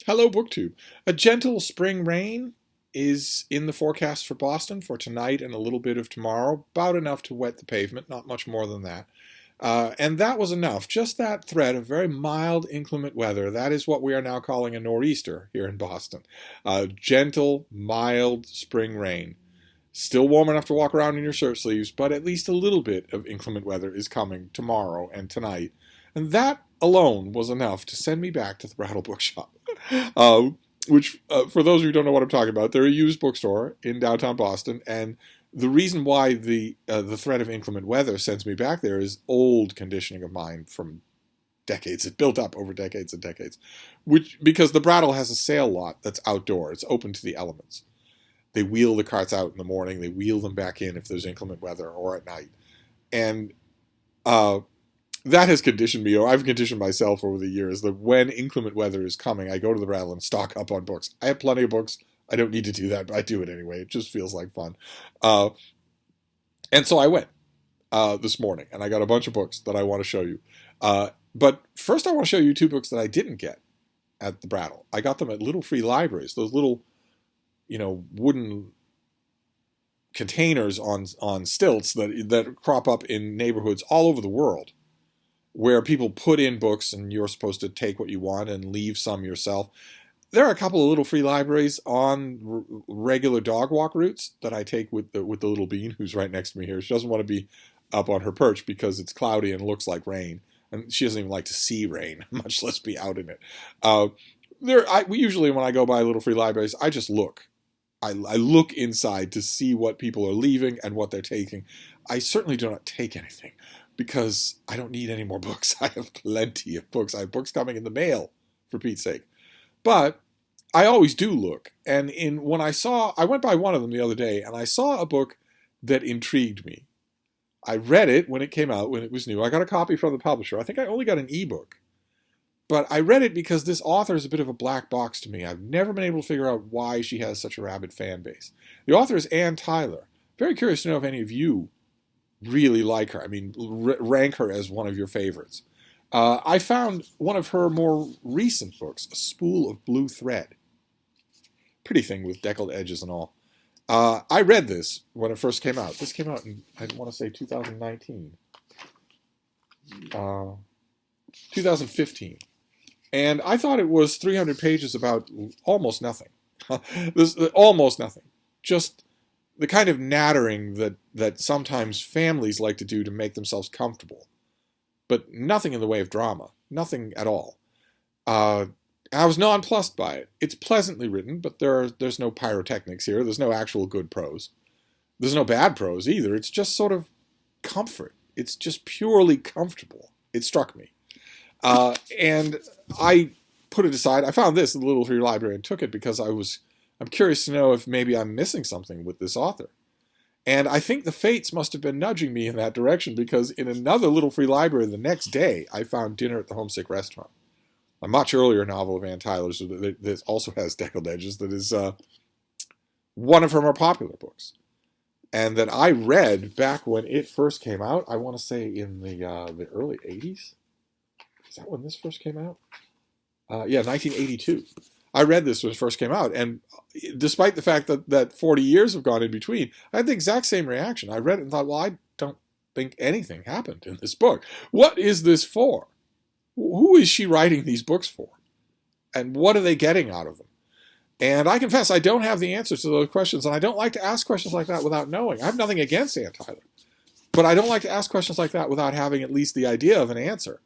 Hello, BookTube. A gentle spring rain is in the forecast for Boston for tonight and a little bit of tomorrow, about enough to wet the pavement, not much more than that. And that was enough. Just that thread of very mild, inclement weather. That is what we are now calling a nor'easter here in Boston. Gentle, mild spring rain. Still warm enough to walk around in your shirt sleeves, but at least a little bit of inclement weather is coming tomorrow and tonight. And that alone was enough to send me back to the Brattle Bookshop. Which, for those of you who don't know what I'm talking about, they're a used bookstore in downtown Boston, and the reason why the threat of inclement weather sends me back there is old conditioning of mine from decades. It built up over decades and decades, because the Brattle has a sale lot that's outdoor. It's open to the elements. They wheel the carts out in the morning. They wheel them back in if there's inclement weather or at night, and that has conditioned me, or I've conditioned myself over the years, that when inclement weather is coming, I go to the Brattle and stock up on books. I have plenty of books. I don't need to do that, but I do it anyway. It just feels like fun. And so I went this morning, and I got a bunch of books that I want to show you. But first I want to show you two books that I didn't get at the Brattle. I got them at little free libraries, those little, wooden containers on stilts that crop up in neighborhoods all over the world, where people put in books and you're supposed to take what you want and leave some yourself. There are a couple of little free libraries on regular dog walk routes that I take with the little bean who's right next to me here. She doesn't want to be up on her perch because it's cloudy and looks like rain, and she doesn't even like to see rain, much less be out in it. We usually, when I go by little free libraries, I just look. I look inside to see what people are leaving and what they're taking. I certainly do not take anything, because I don't need any more books. I have plenty of books. I have books coming in the mail, for Pete's sake. But I always do look. And I went by one of them the other day, and I saw a book that intrigued me. I read it when it came out, when it was new. I got a copy from the publisher. I think I only got an ebook. But I read it because this author is a bit of a black box to me. I've never been able to figure out why she has such a rabid fan base. The author is Anne Tyler. Very curious to know if any of you really like her. I mean, rank her as one of your favorites. I found one of her more recent books, A Spool of Blue Thread. Pretty thing with deckled edges and all. I read this when it first came out. This came out in, I want to say, 2019. 2015. And I thought it was 300 pages about almost nothing. Almost nothing. Just the kind of nattering that sometimes families like to do to make themselves comfortable. But nothing in the way of drama. Nothing at all. I was nonplussed by it. It's pleasantly written, but there's no pyrotechnics here. There's no actual good prose. There's no bad prose either. It's just sort of comfort. It's just purely comfortable. It struck me. And I put it aside. I found this in the little free library and took it because I'm curious to know if maybe I'm missing something with this author. And I think the fates must have been nudging me in that direction, because in another little free library the next day, I found Dinner at the Homesick Restaurant, a much earlier novel of Anne Tyler's that also has deckled edges, that is one of her more popular books, and that I read back when it first came out. I want to say in the early 80s. Is that when this first came out? Yeah, 1982. I read this when it first came out, and despite the fact that 40 years have gone in between, I had the exact same reaction. I read it and thought, well, I don't think anything happened in this book. What is this for? Who is she writing these books for? And what are they getting out of them? And I confess, I don't have the answers to those questions, and I don't like to ask questions like that without knowing. I have nothing against Anne Tyler, but I don't like to ask questions like that without having at least the idea of an answer.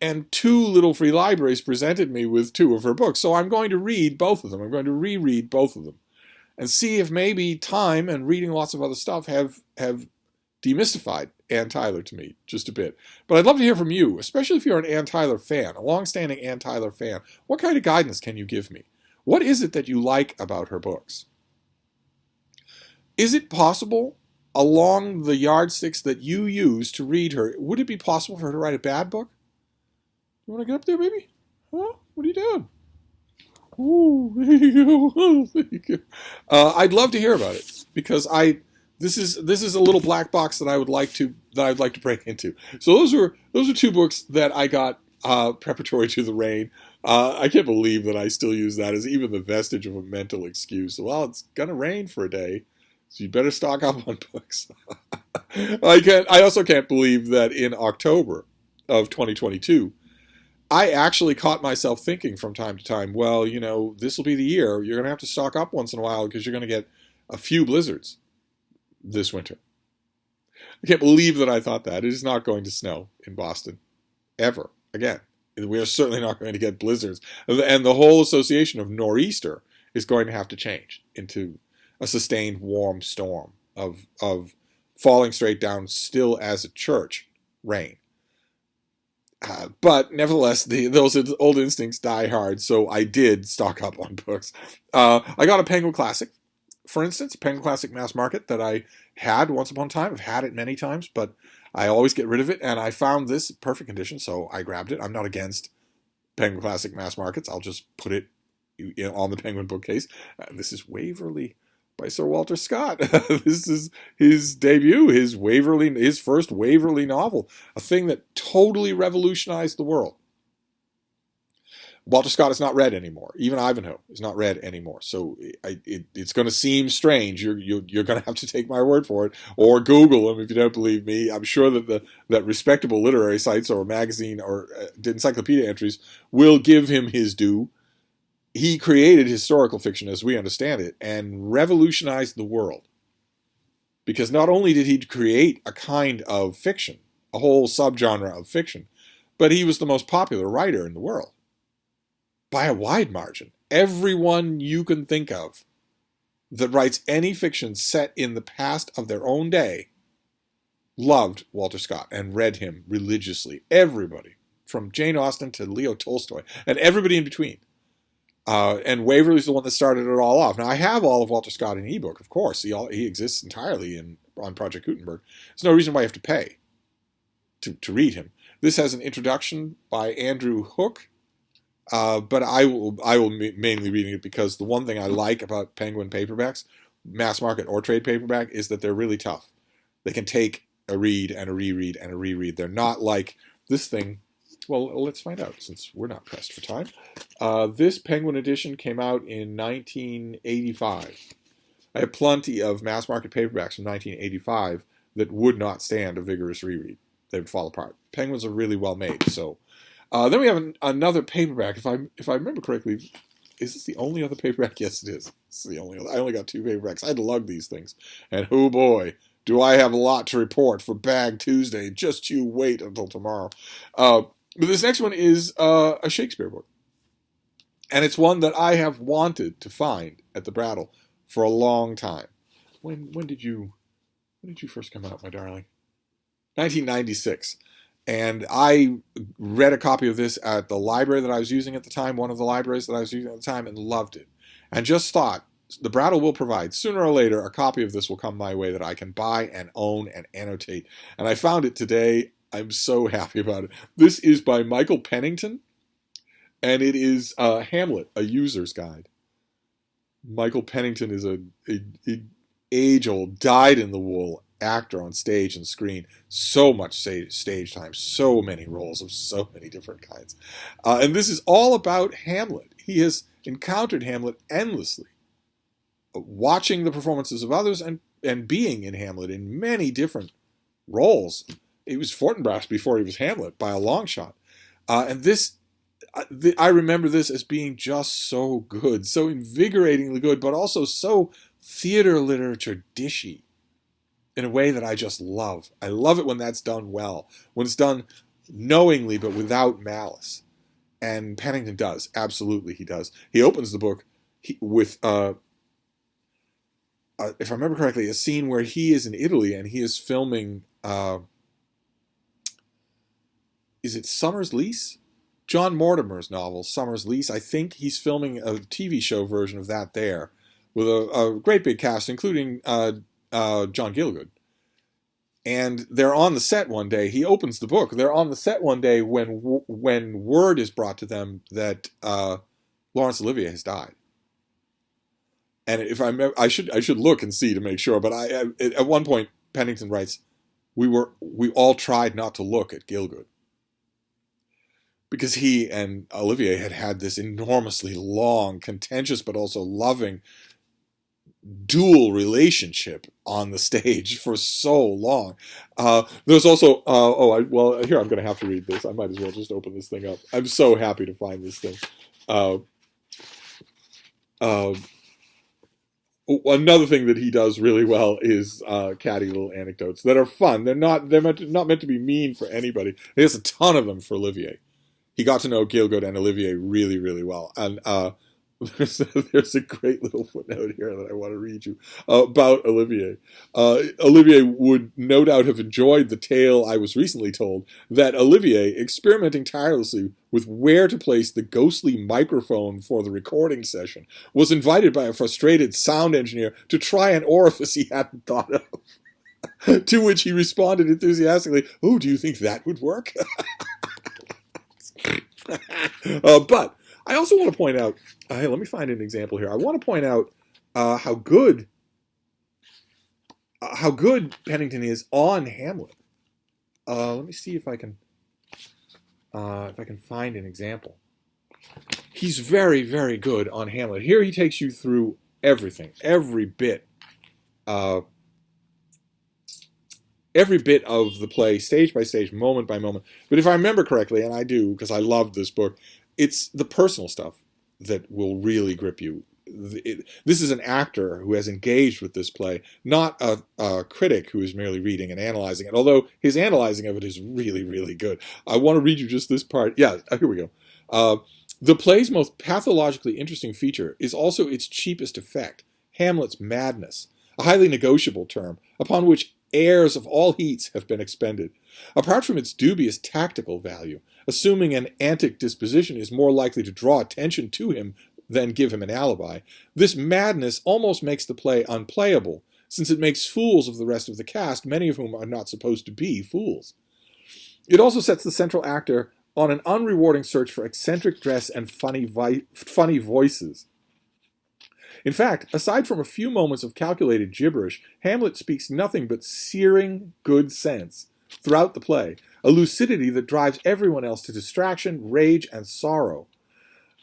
And two little free libraries presented me with two of her books, so I'm going to read both of them. I'm going to reread both of them and see if maybe time and reading lots of other stuff have demystified Anne Tyler to me just a bit. But I'd love to hear from you, especially if you're an Anne Tyler fan, a long-standing Anne Tyler fan. What kind of guidance can you give me? What is it that you like about her books? Is it possible, along the yardsticks that you use to read her, would it be possible for her to write a bad book? You want to get up there, baby? Huh? What are you doing? Ooh, there you go. I'd love to hear about it, because this is a little black box that I'd like to break into. So those are two books that I got preparatory to the rain. I can't believe that I still use that as even the vestige of a mental excuse. Well, it's gonna rain for a day, so you better stock up on books. I also can't believe that in October of 2022, I actually caught myself thinking from time to time, well, this will be the year. You're going to have to stock up once in a while because you're going to get a few blizzards this winter. I can't believe that I thought that. It is not going to snow in Boston ever again. We are certainly not going to get blizzards. And the whole association of nor'easter is going to have to change into a sustained warm storm of falling straight down still as a church rain. But nevertheless, those old instincts die hard, so I did stock up on books. I got a Penguin Classic, for instance, Penguin Classic Mass Market that I had once upon a time. I've had it many times, but I always get rid of it, and I found this in perfect condition, so I grabbed it. I'm not against Penguin Classic Mass Markets. I'll just put it on the Penguin bookcase. This is Waverley by Sir Walter Scott. This is his debut, his first Waverley novel, a thing that totally revolutionized the world. Walter Scott is not read anymore. Even Ivanhoe is not read anymore. So it's going to seem strange. You're going to have to take my word for it, or Google him if you don't believe me. I'm sure that respectable literary sites or magazine or encyclopedia entries will give him his due. He created historical fiction as we understand it and revolutionized the world. Because not only did he create a kind of fiction, a whole subgenre of fiction, but he was the most popular writer in the world. By a wide margin. Everyone you can think of that writes any fiction set in the past of their own day loved Walter Scott and read him religiously. Everybody. From Jane Austen to Leo Tolstoy. And everybody in between. And Waverley's the one that started it all off. Now, I have all of Walter Scott in ebook, of course. He exists entirely on Project Gutenberg. There's no reason why you have to pay to read him. This has an introduction by Andrew Hook, but I will mainly reading it because the one thing I like about Penguin paperbacks, mass market or trade paperback, is that they're really tough. They can take a read and a reread and a reread. They're not like this thing. Well, let's find out since we're not pressed for time. This Penguin edition came out in 1985. I have plenty of mass market paperbacks from 1985 that would not stand a vigorous reread. They would fall apart. Penguins are really well made. So then we have another paperback. If I remember correctly, is this the only other paperback? Yes, it is. This is the only other. I only got 2 paperbacks. I had to lug these things, and oh boy, do I have a lot to report for Bag Tuesday. Just you wait until tomorrow. But this next one is a Shakespeare book. And it's one that I have wanted to find at the Brattle for a long time. When did you first come out, my darling? 1996. And I read a copy of this at the library that I was using at the time, one of the libraries that I was using at the time, and loved it. And just thought, the Brattle will provide, sooner or later, a copy of this will come my way that I can buy and own and annotate. And I found it today. I'm so happy about it. This is by Michael Pennington, and it is Hamlet, a user's guide. Michael Pennington is a age-old, dyed-in-the-wool actor on stage and screen. So much stage time, so many roles of so many different kinds. And this is all about Hamlet. He has encountered Hamlet endlessly, watching the performances of others and being in Hamlet in many different roles. He was Fortinbras before he was Hamlet by a long shot. And this, I remember this as being just so good, so invigoratingly good, but also so theater literature dishy in a way that I just love. I love it when that's done well, when it's done knowingly but without malice. And Pennington does. Absolutely he does. He opens the book with, if I remember correctly, a scene where he is in Italy and he is filming... is it Summer's Lease? John Mortimer's novel, Summer's Lease. I think he's filming a TV show version of that there with a great big cast, including John Gielgud. And they're on the set one day. He opens the book. They're on the set one day when word is brought to them that Laurence Olivier has died. And if I remember, I should look and see to make sure. But at one point, Pennington writes, "We all tried not to look at Gielgud." because he and Olivier had this enormously long, contentious, but also loving dual relationship on the stage for so long. There's also, here, I'm going to have to read this. I might as well just open this thing up. I'm so happy to find this thing. Another thing that he does really well is catty little anecdotes that are fun. They're not meant to be mean for anybody. He has a ton of them for Olivier. He got to know Gielgud and Olivier really, really well. And there's a great little footnote here that I want to read you about Olivier. Olivier would no doubt have enjoyed the tale I was recently told that Olivier, experimenting tirelessly with where to place the ghostly microphone for the recording session, was invited by a frustrated sound engineer to try an orifice he hadn't thought of. To which he responded enthusiastically, "Oh, do you think that would work?" But I also want to point out, hey, let me find an example here. I want to point out how good Pennington is on Hamlet. Let me see if I can find an example. He's very, very good on Hamlet. Here he takes you through everything, every bit of the play, stage by stage, moment by moment. But if I remember correctly, and I do because I loved this book, it's the personal stuff that will really grip you. This is an actor who has engaged with this play, not a critic who is merely reading and analyzing it, although his analyzing of it is really, really good. I want to read you just this part. Yeah, here we go. The play's most pathologically interesting feature is also its cheapest effect, Hamlet's madness, a highly negotiable term, upon which airs of all heats have been expended. Apart from its dubious tactical value, assuming an antic disposition is more likely to draw attention to him than give him an alibi, this madness almost makes the play unplayable, since it makes fools of the rest of the cast, many of whom are not supposed to be fools. It also sets the central actor on an unrewarding search for eccentric dress and funny voices. In fact, aside from a few moments of calculated gibberish, Hamlet speaks nothing but searing good sense throughout the play, a lucidity that drives everyone else to distraction, rage, and sorrow,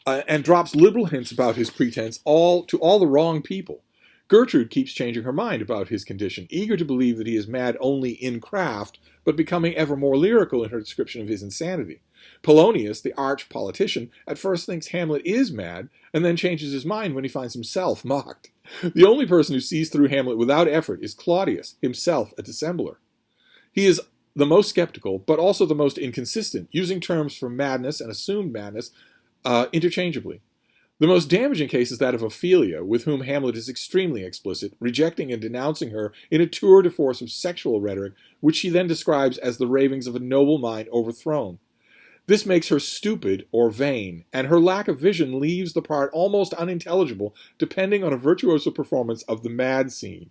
and drops liberal hints about his pretense to all the wrong people. Gertrude keeps changing her mind about his condition, eager to believe that he is mad only in craft, but becoming ever more lyrical in her description of his insanity. Polonius, the arch politician, at first thinks Hamlet is mad, and then changes his mind when he finds himself mocked. The only person who sees through Hamlet without effort is Claudius, himself a dissembler. He is the most skeptical, but also the most inconsistent, using terms for madness and assumed madness interchangeably. The most damaging case is that of Ophelia, with whom Hamlet is extremely explicit, rejecting and denouncing her in a tour de force of sexual rhetoric, which she then describes as the ravings of a noble mind overthrown. This makes her stupid or vain, and her lack of vision leaves the part almost unintelligible, depending on a virtuoso performance of the mad scene.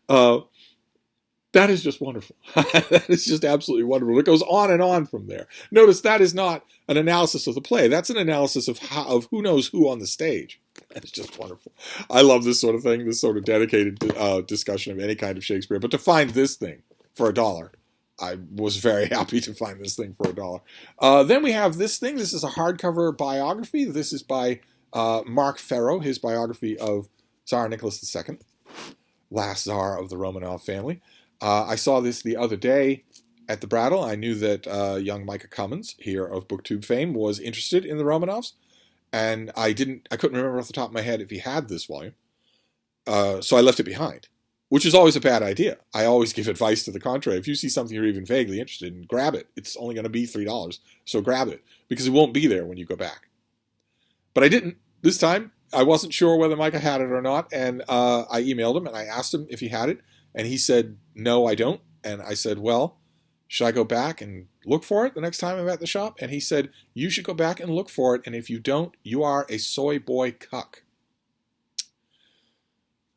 That is just wonderful. That is just absolutely wonderful. It goes on and on from there. Notice that is not an analysis of the play. That's an analysis of who knows who on the stage. That's just wonderful. I love this sort of thing, this sort of dedicated discussion of any kind of Shakespeare. But to find this thing for $1, I was very happy to find this thing for $1. Then we have this thing. This is a hardcover biography. This is by Mark Ferro, his biography of Tsar Nicholas II, last Tsar of the Romanov family. I saw this the other day at the Brattle. I knew that young Micah Cummins, here of BookTube fame, was interested in the Romanovs, and I couldn't remember off the top of my head if he had this volume, so I left it behind, which is always a bad idea. I always give advice to the contrary. If you see something you're even vaguely interested in, grab it. It's only going to be $3, so grab it, because it won't be there when you go back. But I didn't. This time, I wasn't sure whether Micah had it or not, and I emailed him, and I asked him if he had it, and he said, "No, I don't." And I said, "Well, should I go back and look for it the next time I'm at the shop?" And he said, "You should go back and look for it, and if you don't, you are a soy boy cuck."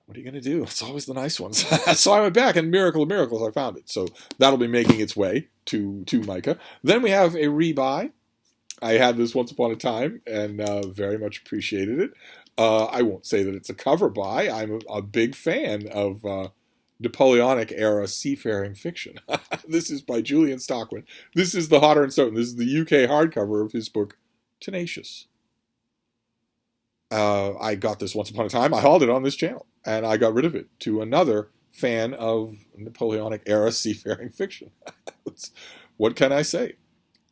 What are you going to do? It's always the nice ones. So I went back, and miracle of miracles, I found it. So that'll be making its way to Micah. Then we have a rebuy. I had this once upon a time, and very much appreciated it. I won't say that it's a cover buy. I'm a big fan of Napoleonic era seafaring fiction. This is by Julian Stockman. This is the Hodder and Stoughton. This is the UK hardcover of his book Tenacious. I got this once upon a time. I hauled it on this channel, and I got rid of it to another fan of Napoleonic era seafaring fiction. What can I say?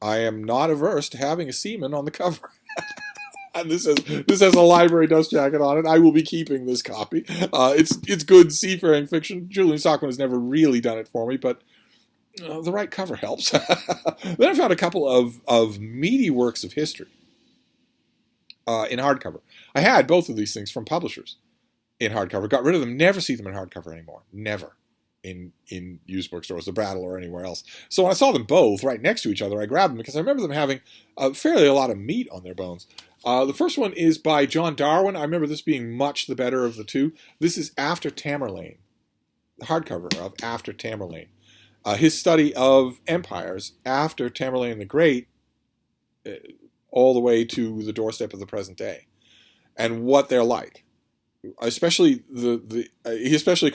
I am not averse to having a seaman on the cover. And this has a library dust jacket on it. I will be keeping this copy. It's good seafaring fiction. Julian Stockman has never really done it for me, but the right cover helps. Then I found a couple of meaty works of history in hardcover. I had both of these things from publishers in hardcover. Got rid of them. Never see them in hardcover anymore. Never in used bookstores, the Brattle or anywhere else. So when I saw them both right next to each other, I grabbed them because I remember them having fairly a lot of meat on their bones. The first one is by John Darwin. I remember this being much the better of the two. This is After Tamerlane, the hardcover of After Tamerlane. His study of empires after Tamerlane the Great, all the way to the doorstep of the present day, and what they're like. Especially he especially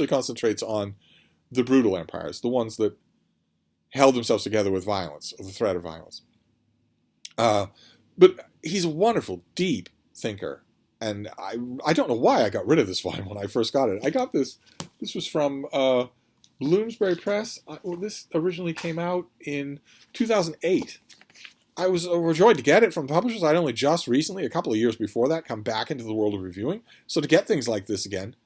concentrates on the brutal empires, the ones that held themselves together with violence, or the threat of violence. But he's a wonderful, deep thinker, and I don't know why I got rid of this volume when I first got it. I got this. This was from Bloomsbury Press. This originally came out in 2008. I was overjoyed to get it from the publishers. I'd only just recently, a couple of years before that, come back into the world of reviewing. So to get things like this again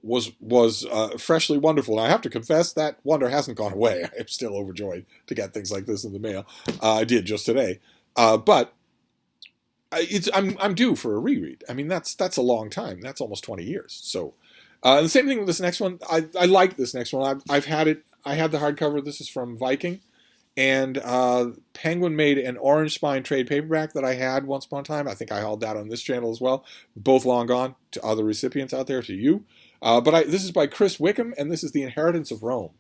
was freshly wonderful. And I have to confess that wonder hasn't gone away. I'm still overjoyed to get things like this in the mail. I did just today. But I'm due for a reread. I mean, that's a long time. That's almost 20 years. So the same thing with this next one. I like this next one. I've had it. I had the hardcover. This is from Viking. And Penguin made an Orange Spine trade paperback that I had once upon a time. I think I hauled that on this channel as well. Both long gone to other recipients out there, to you. But this is by Chris Wickham, and this is The Inheritance of Rome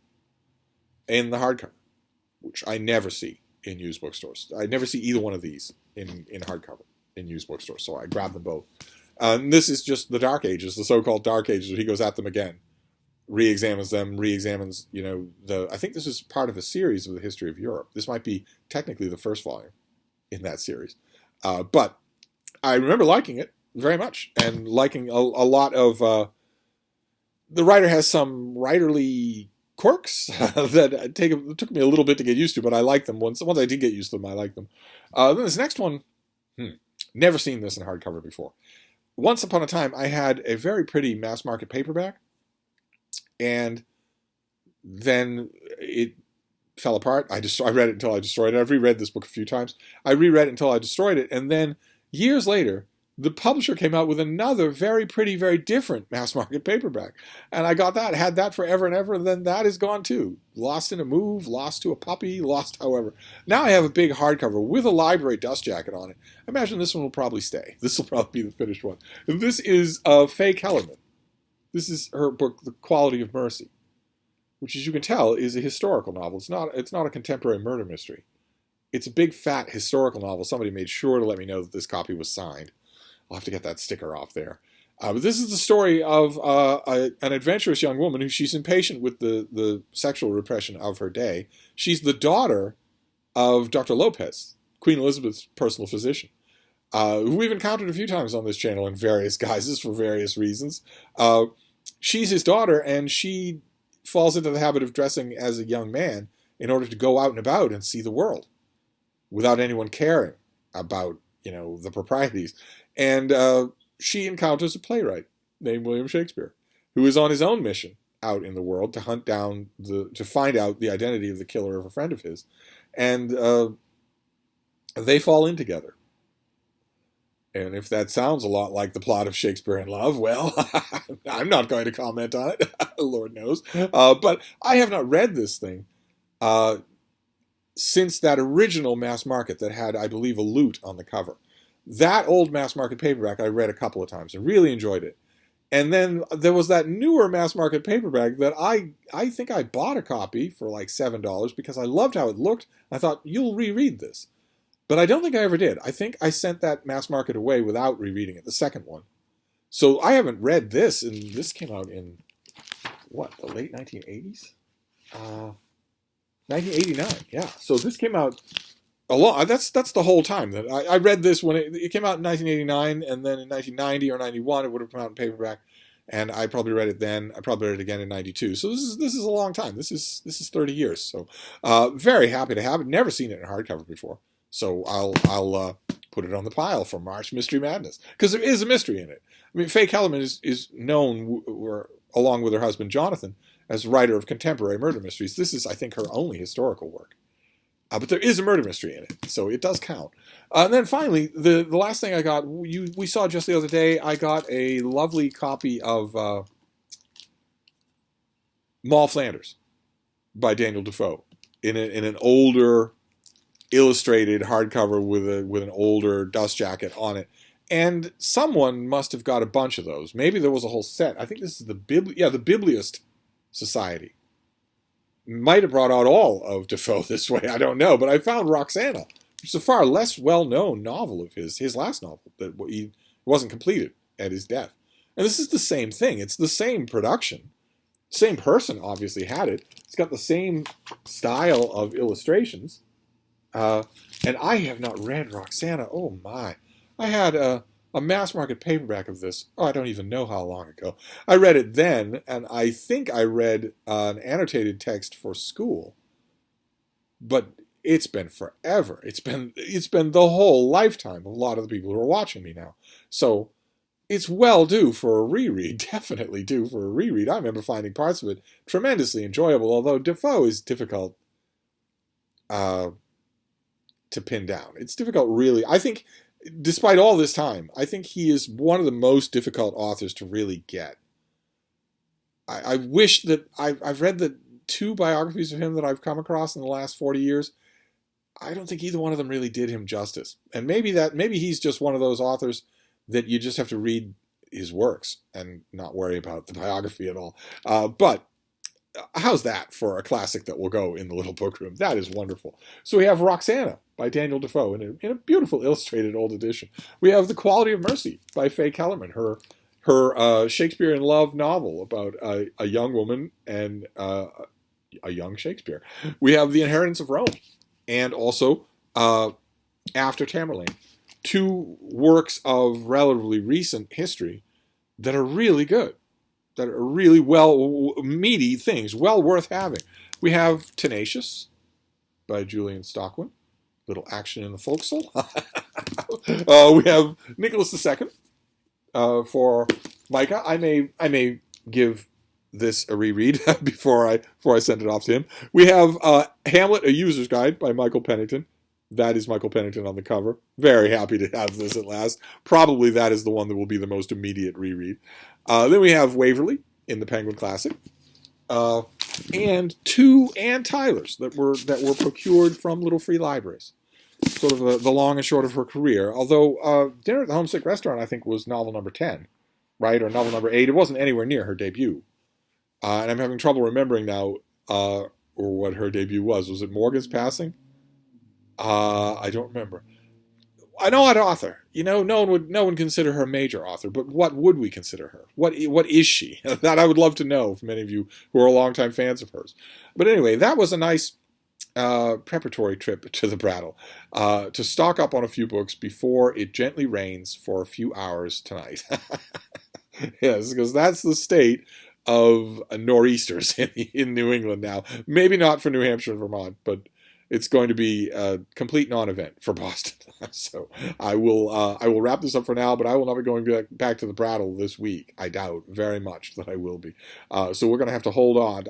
in the hardcover, which I never see in used bookstores. I never see either one of these in hardcover in used bookstores, so I grabbed them both. And this is just the Dark Ages, the so-called Dark Ages, where he goes at them again. Re-examines them, re-examines, I think this is part of a series of the history of Europe. This might be technically the first volume in that series. But I remember liking it very much, and liking a lot of... the writer has some writerly quirks that took me a little bit to get used to, but I like them. Once I did get used to them, I like them. Then this next one, never seen this in hardcover before. Once upon a time, I had a very pretty mass market paperback, and then it fell apart. I read it until I destroyed it. I've reread this book a few times. I reread it until I destroyed it, and then years later, the publisher came out with another very pretty, very different mass market paperback. And I got that, had that forever and ever, and then that is gone too. Lost in a move, lost to a puppy, lost however. Now I have a big hardcover with a library dust jacket on it. I imagine this one will probably stay. This will probably be the finished one. And this is Faye Kellerman. This is her book, The Quality of Mercy, which, as you can tell, is a historical novel. It's not a contemporary murder mystery. It's a big, fat historical novel. Somebody made sure to let me know that this copy was signed. I'll have to get that sticker off there. But this is the story of an adventurous young woman she's impatient with the sexual repression of her day. She's the daughter of Dr. Lopez, Queen Elizabeth's personal physician, who we've encountered a few times on this channel in various guises for various reasons. She's his daughter, and she falls into the habit of dressing as a young man in order to go out and about and see the world without anyone caring about, the proprieties. And she encounters a playwright named William Shakespeare, who is on his own mission out in the world to hunt down to find out the identity of the killer of a friend of his. And they fall in together. And if that sounds a lot like the plot of Shakespeare in Love, well, I'm not going to comment on it, Lord knows. But I have not read this thing since that original mass market that had, I believe, a lute on the cover. That old mass market paperback I read a couple of times and really enjoyed it. And then there was that newer mass market paperback that I think I bought a copy for like $7 because I loved how it looked. I thought, you'll reread this. But I don't think I ever did. I think I sent that mass market away without rereading it, the second one. So I haven't read this, and this came out in what, the late 1980s? 1989, yeah. So this came out a lot. That's the whole time that I read this when it came out in 1989, and then in 1990 or 91 it would have come out in paperback, and I probably read it then. I probably read it again in 92. So this is a long time. This is 30 years. So very happy to have it. Never seen it in hardcover before. So I'll put it on the pile for March Mystery Madness, because there is a mystery in it. I mean, Faye Kellerman is known, along with her husband Jonathan, as writer of contemporary murder mysteries. This is, I think, her only historical work. But there is a murder mystery in it, so it does count. And then finally, the last thing I got, we saw just the other day, I got a lovely copy of Moll Flanders by Daniel Defoe in an older illustrated hardcover with an older dust jacket on it. And someone must have got a bunch of those. Maybe there was a whole set. I think this is the Bibliost Society. Might have brought out all of Defoe this way, I don't know. But I found Roxana, which is a far less well-known novel of his last novel, that he wasn't completed at his death. And this is the same thing. It's the same production. Same person obviously had it. It's got the same style of illustrations. And I have not read Roxana. Oh my. I had a mass market paperback of this. Oh, I don't even know how long ago. I read it then, and I think I read an annotated text for school. But it's been forever. It's been the whole lifetime of a lot of the people who are watching me now. So it's well due for a reread. Definitely due for a reread. I remember finding parts of it tremendously enjoyable, although Defoe is difficult to pin down. It's difficult, really. I think, despite all this time, I think he is one of the most difficult authors to really get. I wish that I've read the 2 biographies of him that I've come across in the last 40 years. I don't think either one of them really did him justice. And maybe he's just one of those authors that you just have to read his works and not worry about the biography at all. But how's that for a classic that will go in the little book room? That is wonderful. So we have Roxana by Daniel Defoe in a beautiful illustrated old edition. We have The Quality of Mercy by Faye Kellerman, her Shakespeare in Love novel about a young woman and a young Shakespeare. We have The Inheritance of Rome, and also After Tamerlane. 2 works of relatively recent history that are really good, that are really meaty things, well worth having. We have Tenacious by Julian Stockman, little action in the forecastle. We have Nicholas II for Micah. I may give this a reread before I send it off to him. We have Hamlet, A User's Guide by Michael Pennington. That is Michael Pennington on the cover. Very happy to have this at last. Probably that is the one that will be the most immediate reread. Then we have Waverley in the Penguin Classic. And 2 Ann Tylers that were procured from little free libraries. Sort of the long and short of her career. Although Dinner at the Homesick Restaurant, I think, was novel number 10, right? Or novel number 8. It wasn't anywhere near her debut. And I'm having trouble remembering now or what her debut was. Was it Morgan's Passing? I don't remember. I know what author. You know, no one would consider her a major author, but what would we consider her? What is she? That I would love to know from any of you who are longtime fans of hers. But anyway, that was a nice preparatory trip to the Brattle to stock up on a few books before it gently rains for a few hours tonight. Yes, because that's the state of nor'easters in New England now. Maybe not for New Hampshire and Vermont, but it's going to be a complete non-event for Boston. So I will wrap this up for now, but I will not be going back to the Brattle this week. I doubt very much that I will be. So we're going to have to hold on.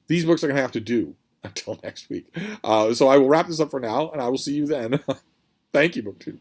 These books are going to have to do until next week. So I will wrap this up for now, and I will see you then. Thank you, BookTube.